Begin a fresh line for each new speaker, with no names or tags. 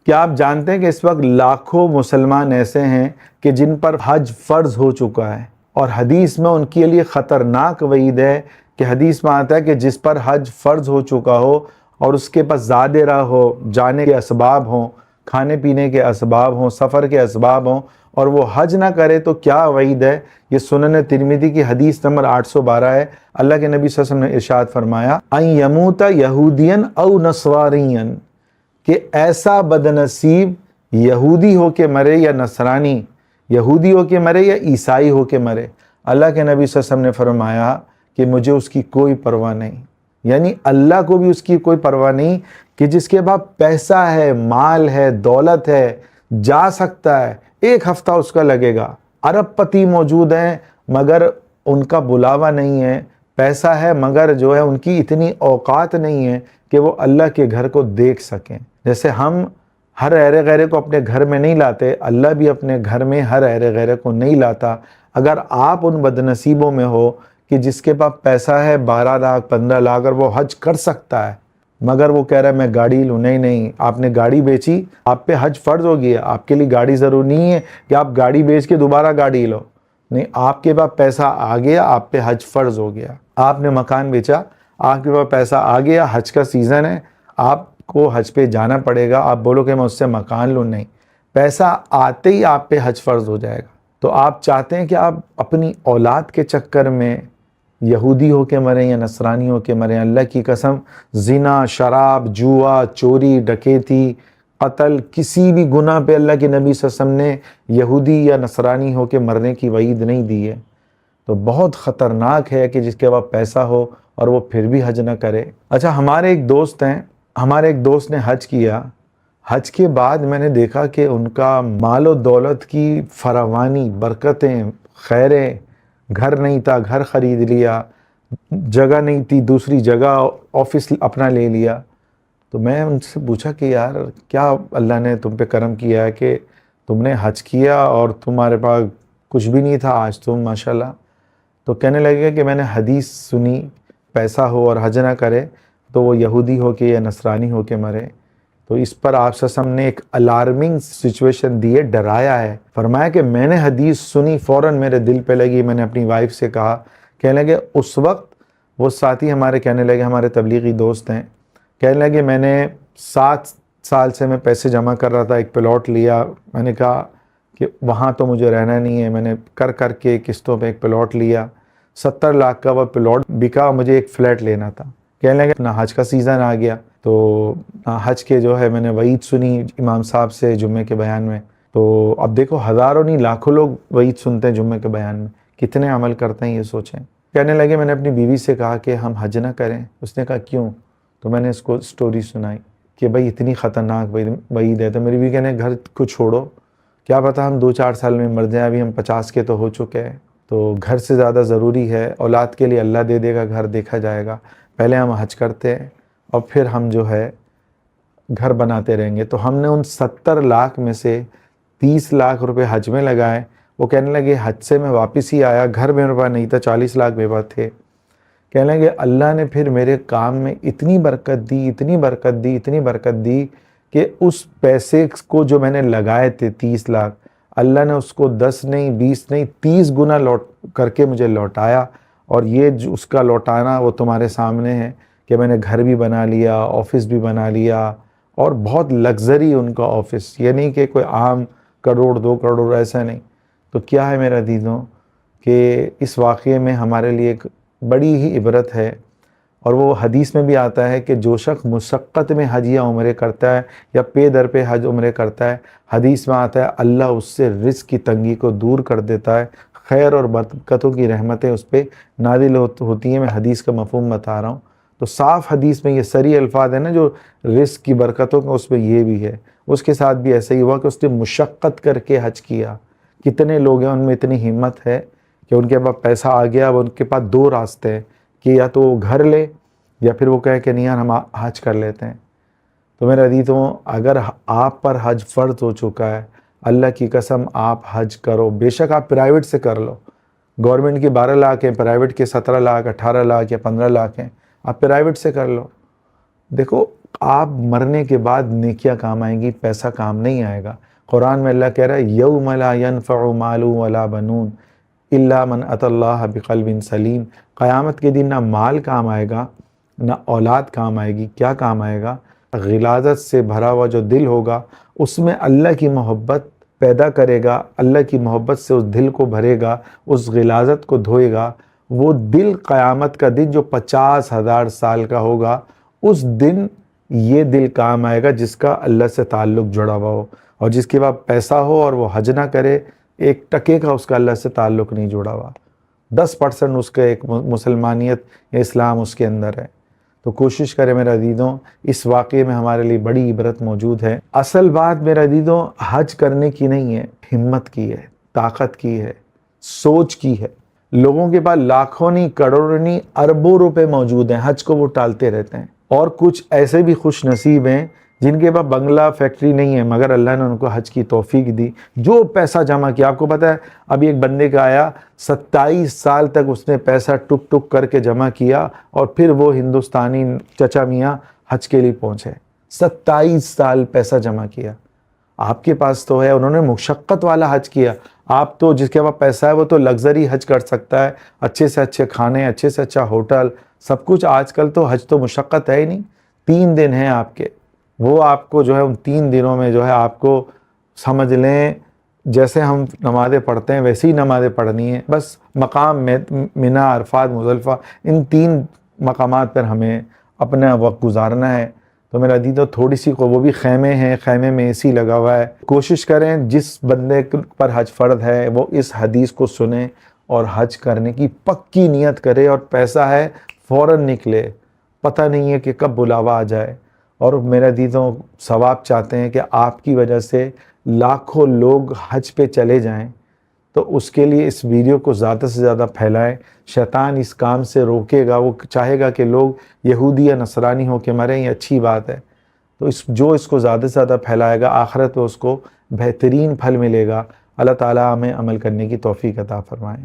کیا آپ جانتے ہیں کہ اس وقت لاکھوں مسلمان ایسے ہیں کہ جن پر حج فرض ہو چکا ہے، اور حدیث میں ان کے لیے خطرناک وعید ہے کہ حدیث میں آتا ہے کہ جس پر حج فرض ہو چکا ہو اور اس کے پاس زاد راہ ہو، جانے کے اسباب ہوں، کھانے پینے کے اسباب ہوں، سفر کے اسباب ہوں، اور وہ حج نہ کرے تو کیا وعید ہے۔ یہ سنن ترمذی کی حدیث نمبر 812 ہے۔ اللہ کے نبی صلی اللہ علیہ وسلم نے ارشاد فرمایا ان یموت یہودین او نصرانین، کہ ایسا بدنصیب یہودی ہو کے مرے یا نصرانی، یہودی ہو کے مرے یا عیسائی ہو کے مرے۔ اللہ کے نبی صلی اللہ علیہ وسلم نے فرمایا کہ مجھے اس کی کوئی پرواہ نہیں، یعنی اللہ کو بھی اس کی کوئی پرواہ نہیں کہ جس کے پاس پیسہ ہے، مال ہے، دولت ہے، جا سکتا ہے، ایک ہفتہ اس کا لگے گا، ارب پتی موجود ہیں مگر ان کا بلاوا نہیں ہے، پیسہ ہے مگر جو ہے ان کی اتنی اوقات نہیں ہے کہ وہ اللہ کے گھر کو دیکھ سکیں۔ جیسے ہم ہر ایرے غیرے کو اپنے گھر میں نہیں لاتے، اللہ بھی اپنے گھر میں ہر ایرے غیرے کو نہیں لاتا۔ اگر آپ ان بدنصیبوں میں ہو کہ جس کے پاس پیسہ ہے 12 لاکھ 15 لاکھ اور وہ حج کر سکتا ہے مگر وہ کہہ رہا ہے میں گاڑی لوں، نہیں، آپ نے گاڑی بیچی، آپ پہ حج فرض ہو گیا، آپ کے لیے گاڑی ضروری نہیں ہے کہ آپ گاڑی بیچ کے دوبارہ گاڑی لو، نہیں، آپ کے پاس پیسہ آ گیا، آپ پہ حج فرض ہو گیا۔ آپ نے مکان بیچا، آپ کے پاس پیسہ آ گیا، حج کا سیزن ہے، آپ کو حج پہ جانا پڑے گا، آپ بولو کہ میں اس سے مکان لوں، نہیں، پیسہ آتے ہی آپ پہ حج فرض ہو جائے گا۔ تو آپ چاہتے ہیں کہ آپ اپنی اولاد کے چکر میں یہودی ہو کے مریں یا نصرانی ہو کے مریں؟ اللہ کی قسم، زنا، شراب، جوا، چوری، ڈکیتی، قتل، کسی بھی گناہ پہ اللہ کے نبی صلی اللہ علیہ وسلم نے یہودی یا نصرانی ہو کے مرنے کی وعید نہیں دی ہے۔ تو بہت خطرناک ہے کہ جس کے پاس پیسہ ہو اور وہ پھر بھی حج نہ کرے۔ اچھا، ہمارے ایک دوست نے حج کیا، حج کے بعد میں نے دیکھا کہ ان کا مال و دولت کی فراوانی، برکتیں، خیریں، گھر نہیں تھا گھر خرید لیا، جگہ نہیں تھی دوسری جگہ آفس اپنا لے لیا۔ تو میں ان سے پوچھا کہ یار کیا اللہ نے تم پہ کرم کیا ہے کہ تم نے حج کیا اور تمہارے پاس کچھ بھی نہیں تھا، آج تم ماشاءاللہ۔ تو کہنے لگے کہ میں نے حدیث سنی پیسہ ہو اور حج نہ کرے تو وہ یہودی ہو کے یا نصرانی ہو کے مرے۔ تو اس پر آپ صلی اللہ علیہ وسلم نے ایک الارمنگ سچویشن دی ہے، ڈرایا ہے۔ فرمایا کہ میں نے حدیث سنی، فوراً میرے دل پہ لگی، میں نے اپنی وائف سے کہا، کہنے لگے اس وقت وہ ساتھی ہمارے کہنے لگے، ہمارے تبلیغی دوست ہیں، کہنے لگے میں نے 7 سال سے میں پیسے جمع کر رہا تھا، ایک پلاٹ لیا، میں نے کہا کہ وہاں تو مجھے رہنا نہیں ہے، میں نے کر کے قسطوں پہ ایک پلاٹ لیا، 70 لاکھ کا وہ پلاٹ بکا، مجھے ایک فلیٹ لینا تھا۔ کہنے لگے اپنا حج کا سیزن آ گیا تو حج کے جو ہے میں نے وعید سنی امام صاحب سے جمعے کے بیان میں۔ تو اب دیکھو ہزاروں نہیں لاکھوں لوگ وعید سنتے ہیں جمعے کے بیان میں، کتنے عمل کرتے ہیں یہ سوچیں۔ کہنے لگے میں نے اپنی بیوی سے کہا کہ ہم حج نہ کریں، اس نے کہا کیوں؟ تو میں نے اس کو سٹوری سنائی کہ بھائی اتنی خطرناک وعید ہے۔ تو میری بیوی کہنے گھر کو چھوڑو، کیا پتہ ہم 2-4 سال میں مر جائیں، ابھی ہم 50 کے تو ہو چکے ہیں، تو گھر سے زیادہ ضروری ہے، اولاد کے لیے اللہ دے دے گا، گھر دیکھا جائے گا، پہلے ہم حج کرتے ہیں اور پھر ہم جو ہے گھر بناتے رہیں گے۔ تو ہم نے ان 70 لاکھ میں سے 30 لاکھ روپے حج میں لگائے۔ وہ کہنے لگے حج سے میں واپس ہی آیا، گھر میرے پاس نہیں تھا، 40 لاکھ میرے پاس تھے۔ کہنے لگے اللہ نے پھر میرے کام میں اتنی برکت دی، اتنی برکت دی، اتنی برکت دی کہ اس پیسے کو جو میں نے لگائے تھے 30 لاکھ، اللہ نے اس کو 10 نہیں 20 نہیں 30 گنا کر کے مجھے لوٹایا۔ اور یہ جو اس کا لوٹانا وہ تمہارے سامنے ہے کہ میں نے گھر بھی بنا لیا، آفس بھی بنا لیا، اور بہت لگزری ان کا آفس، یہ نہیں کہ کوئی عام کروڑ 2 کروڑ ایسا نہیں۔ تو کیا ہے میرا عزیزوں کہ اس واقعے میں ہمارے لیے ایک بڑی ہی عبرت ہے، اور وہ حدیث میں بھی آتا ہے کہ جو شخص مشقت میں حج یا عمرے کرتا ہے یا پے در پہ حج عمرے کرتا ہے، حدیث میں آتا ہے اللہ اس سے رزق کی تنگی کو دور کر دیتا ہے، خیر اور برکتوں کی رحمتیں اس پہ نازل ہوتی ہیں۔ میں حدیث کا مفہوم بتا رہا ہوں، تو صاف حدیث میں یہ صریح الفاظ ہیں نا جو رزق کی برکتوں کا، اس پہ یہ بھی ہے۔ اس کے ساتھ بھی ایسا ہی ہوا کہ اس نے مشقت کر کے حج کیا۔ کتنے لوگ ہیں ان میں اتنی ہمت ہے کہ ان کے پاس پیسہ آ گیا، اب ان کے پاس 2 راستے ہیں کہ یا تو وہ گھر لے یا پھر وہ کہے کہ نہیں یار ہم حج کر لیتے ہیں۔ تو میرے عزیزوں، اگر آپ پر حج فرض ہو چکا ہے، اللہ کی قسم آپ حج کرو، بے شک آپ پرائیویٹ سے کر لو، گورنمنٹ کی 12 لاکھ ہیں، پرائیویٹ کے 17 لاکھ 18 لاکھ یا 15 لاکھ ہیں، آپ پرائیویٹ سے کر لو۔ دیکھو آپ مرنے کے بعد نیکیاں کام آئیں گی، پیسہ کام نہیں آئے گا۔ قرآن میں اللہ کہہ رہا ہے یوم لا ینفع مال ولا بنون الا من اتی اللہ بقلب سلیم۔ قیامت کے دن نہ مال کام آئے گا نہ اولاد کام آئے گی۔ کیا کام آئے گا؟ غلاظت سے بھرا ہوا جو دل ہوگا، اس میں اللہ کی محبت پیدا کرے گا، اللہ کی محبت سے اس دل کو بھرے گا، اس غلاظت کو دھوئے گا۔ وہ دل قیامت کا دن جو 50,000 سال کا ہوگا، اس دن یہ دل کام آئے گا جس کا اللہ سے تعلق جڑا ہوا ہو، اور جس کے بعد پیسہ ہو اور وہ حج نہ کرے، ایک ٹکے کا اس کا اللہ سے تعلق نہیں جڑا ہوا، 10% اس کا ایک مسلمانیت یا اسلام اس کے اندر ہے۔ تو کوشش کرے میرے عزیزوں، اس واقعے میں ہمارے لیے بڑی عبرت موجود ہے۔ اصل بات میرے عزیزوں حج کرنے کی نہیں ہے، ہمت کی ہے، طاقت کی ہے، سوچ کی ہے۔ لوگوں کے پاس لاکھوں نہیں، کروڑوں نہیں، اربوں روپے موجود ہیں، حج کو وہ ٹالتے رہتے ہیں۔ اور کچھ ایسے بھی خوش نصیب ہیں جن کے پاس بنگلہ فیکٹری نہیں ہے، مگر اللہ نے ان کو حج کی توفیق دی۔ جو پیسہ جمع کیا، آپ کو پتہ ہے ابھی ایک بندے کا آیا، 27 سال تک اس نے پیسہ ٹک ٹک کر کے جمع کیا، اور پھر وہ ہندوستانی چچا میاں حج کے لیے پہنچے۔ 27 سال پیسہ جمع کیا۔ آپ کے پاس تو ہے، انہوں نے مشقت والا حج کیا۔ آپ تو جس کے پاس پیسہ ہے وہ تو لگزری حج کر سکتا ہے، اچھے سے اچھے کھانے، اچھے سے اچھا ہوٹل، سب کچھ۔ آج کل تو حج تو مشقت ہے ہی نہیں، 3 دن ہیں آپ کے، وہ آپ کو جو ہے ان 3 دنوں میں جو ہے آپ کو سمجھ لیں جیسے ہم نمازیں پڑھتے ہیں ویسی ہی نمازیں پڑھنی ہیں۔ بس مقام منی، عرفات، مزدلفہ، ان 3 مقامات پر ہمیں اپنا وقت گزارنا ہے۔ تو میرا عزیزو تھوڑی سی وہ بھی خیمے ہیں، خیمے میں اے سی لگا ہوا ہے۔ کوشش کریں جس بندے پر حج فرض ہے وہ اس حدیث کو سنیں اور حج کرنے کی پکی نیت کرے، اور پیسہ ہے فوراً نکلے، پتہ نہیں ہے کہ کب بلاوا آ جائے۔ اور میرے عزیزوں ثواب چاہتے ہیں کہ آپ کی وجہ سے لاکھوں لوگ حج پہ چلے جائیں، تو اس کے لیے اس ویڈیو کو زیادہ سے زیادہ پھیلائیں۔ شیطان اس کام سے روکے گا، وہ چاہے گا کہ لوگ یہودی یا نصرانی ہو کے مریں، یہ اچھی بات ہے۔ تو جو اس کو زیادہ سے زیادہ پھیلائے گا، آخرت میں اس کو بہترین پھل ملے گا۔ اللہ تعالیٰ ہمیں عمل کرنے کی توفیق عطا فرمائے۔